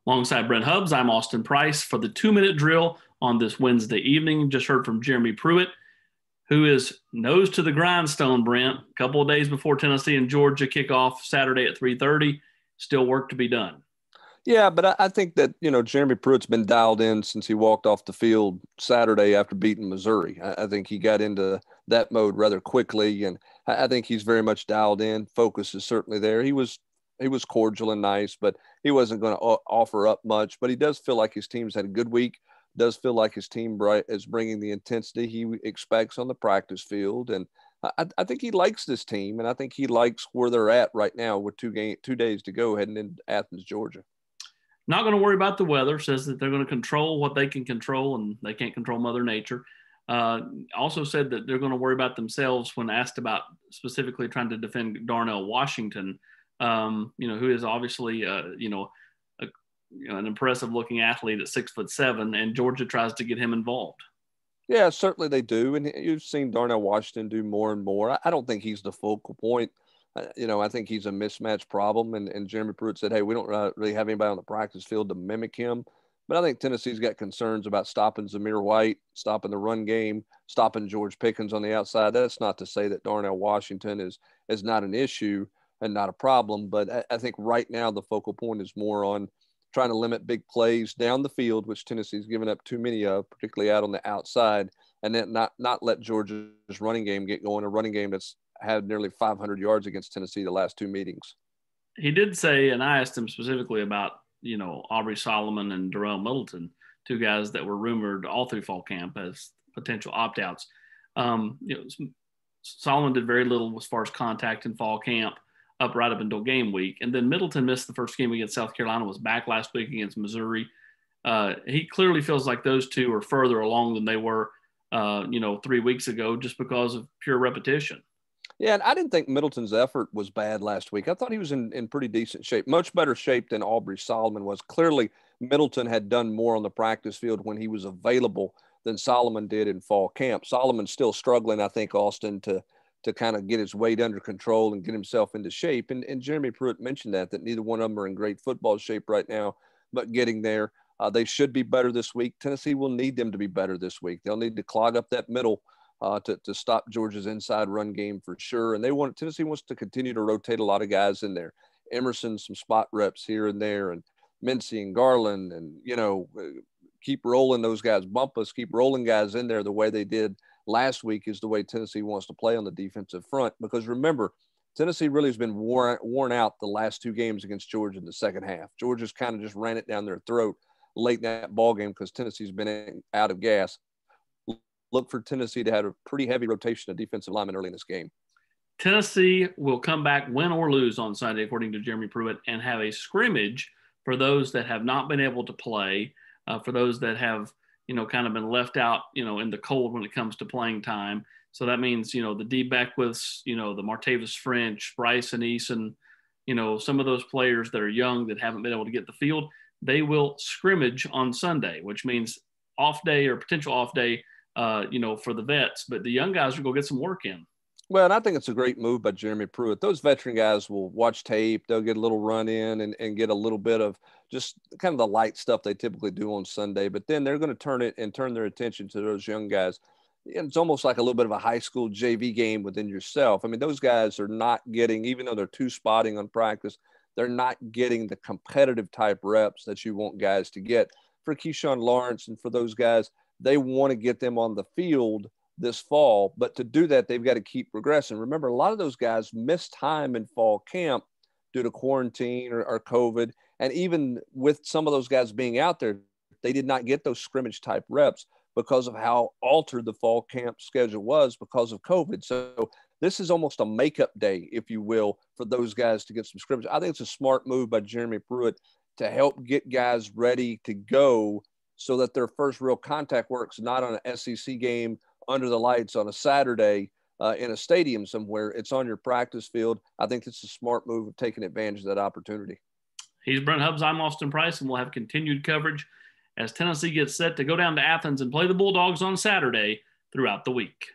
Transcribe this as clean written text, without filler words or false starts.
Alongside Brent Hubbs, I'm Austin Price for the 2 minute drill on this Wednesday evening. Just heard from Jeremy Pruitt, who is nose to the grindstone, Brent. A couple of days before Tennessee and Georgia kick off Saturday at 3:30. Still work to be done. Yeah, but I think that, Jeremy Pruitt's been dialed in since he walked off the field Saturday after beating Missouri. I think he got into that mode rather quickly, and I think he's very much dialed in. Focus is certainly there. He was cordial and nice, but he wasn't going to offer up much. But he does feel like his team's had a good week. Does feel like his team is bringing the intensity he expects on the practice field, and I think he likes this team, and I think he likes where they're at right now with 2 days to go heading into Athens, Georgia. Not going to worry about the weather. Says that they're going to control what they can control, and they can't control Mother Nature. Also said that they're going to worry about themselves when asked about specifically trying to defend Darnell Washington, who is obviously, an impressive looking athlete at 6'7", and Georgia tries to get him involved. Yeah, certainly they do. And you've seen Darnell Washington do more and more. I don't think he's the focal point. I think he's a mismatch problem. And Jeremy Pruitt said, hey, we don't really have anybody on the practice field to mimic him. But I think Tennessee's got concerns about stopping Zamir White, stopping the run game, stopping George Pickens on the outside. That's not to say that Darnell Washington is not an issue and not a problem. But I think right now the focal point is more on trying to limit big plays down the field, which Tennessee's given up too many of, particularly out on the outside, and then not let Georgia's running game get going, a running game that's had nearly 500 yards against Tennessee the last two meetings. He did say, and I asked him specifically about, Aubrey Solomon and Darrell Middleton, two guys that were rumored all through fall camp as potential opt-outs. Solomon did very little as far as contact in fall camp right up until game week. And then Middleton missed the first game against South Carolina, was back last week against Missouri. He clearly feels like those two are further along than they were, 3 weeks ago, just because of pure repetition. Yeah, and I didn't think Middleton's effort was bad last week. I thought he was in pretty decent shape, much better shape than Aubrey Solomon was. Clearly, Middleton had done more on the practice field when he was available than Solomon did in fall camp. Solomon's still struggling, I think, Austin, to kind of get his weight under control and get himself into shape. And Jeremy Pruitt mentioned that neither one of them are in great football shape right now, but getting there. They should be better this week. Tennessee will need them to be better this week. They'll need to clog up that middle to stop Georgia's inside run game for sure. And Tennessee wants to continue to rotate a lot of guys in there. Emerson, some spot reps here and there, and Mincy and Garland, and, keep rolling those guys. Bumpus, keep rolling guys in there the way they did last week is the way Tennessee wants to play on the defensive front. Because remember, Tennessee really has been worn out the last two games against Georgia in the second half. Georgia's kind of just ran it down their throat late in that ball game because Tennessee's been out of gas. Look for Tennessee to have a pretty heavy rotation of defensive linemen early in this game. Tennessee will come back, win or lose on Sunday, according to Jeremy Pruitt, and have a scrimmage for those that have not been able to play, for those that have, kind of been left out, in the cold when it comes to playing time. So that means, the D Beckwiths, the Martavis French, Bryson Eason, some of those players that are young that haven't been able to get the field, they will scrimmage on Sunday, which means off day or potential off day, for the vets. But the young guys will go get some work in. Well, and I think it's a great move by Jeremy Pruitt. Those veteran guys will watch tape. They'll get a little run in and get a little bit of just kind of the light stuff they typically do on Sunday. But then they're going to turn their attention to those young guys. It's almost like a little bit of a high school JV game within yourself. I mean, those guys are not getting, even though they're two spotting on practice, they're not getting the competitive type reps that you want guys to get. For Keyshawn Lawrence and for those guys, they want to get them on the field this fall, but to do that, they've got to keep progressing. Remember, a lot of those guys missed time in fall camp due to quarantine or COVID. And even with some of those guys being out there, they did not get those scrimmage type reps because of how altered the fall camp schedule was because of COVID. So this is almost a makeup day, if you will, for those guys to get some scrimmage. I think it's a smart move by Jeremy Pruitt to help get guys ready to go so that their first real contact work's not on an SEC game under the lights on a Saturday in a stadium somewhere. It's on your practice field. I think it's a smart move of taking advantage of that opportunity. He's Brent Hubbs. I'm Austin Price, and we'll have continued coverage as Tennessee gets set to go down to Athens and play the Bulldogs on Saturday throughout the week.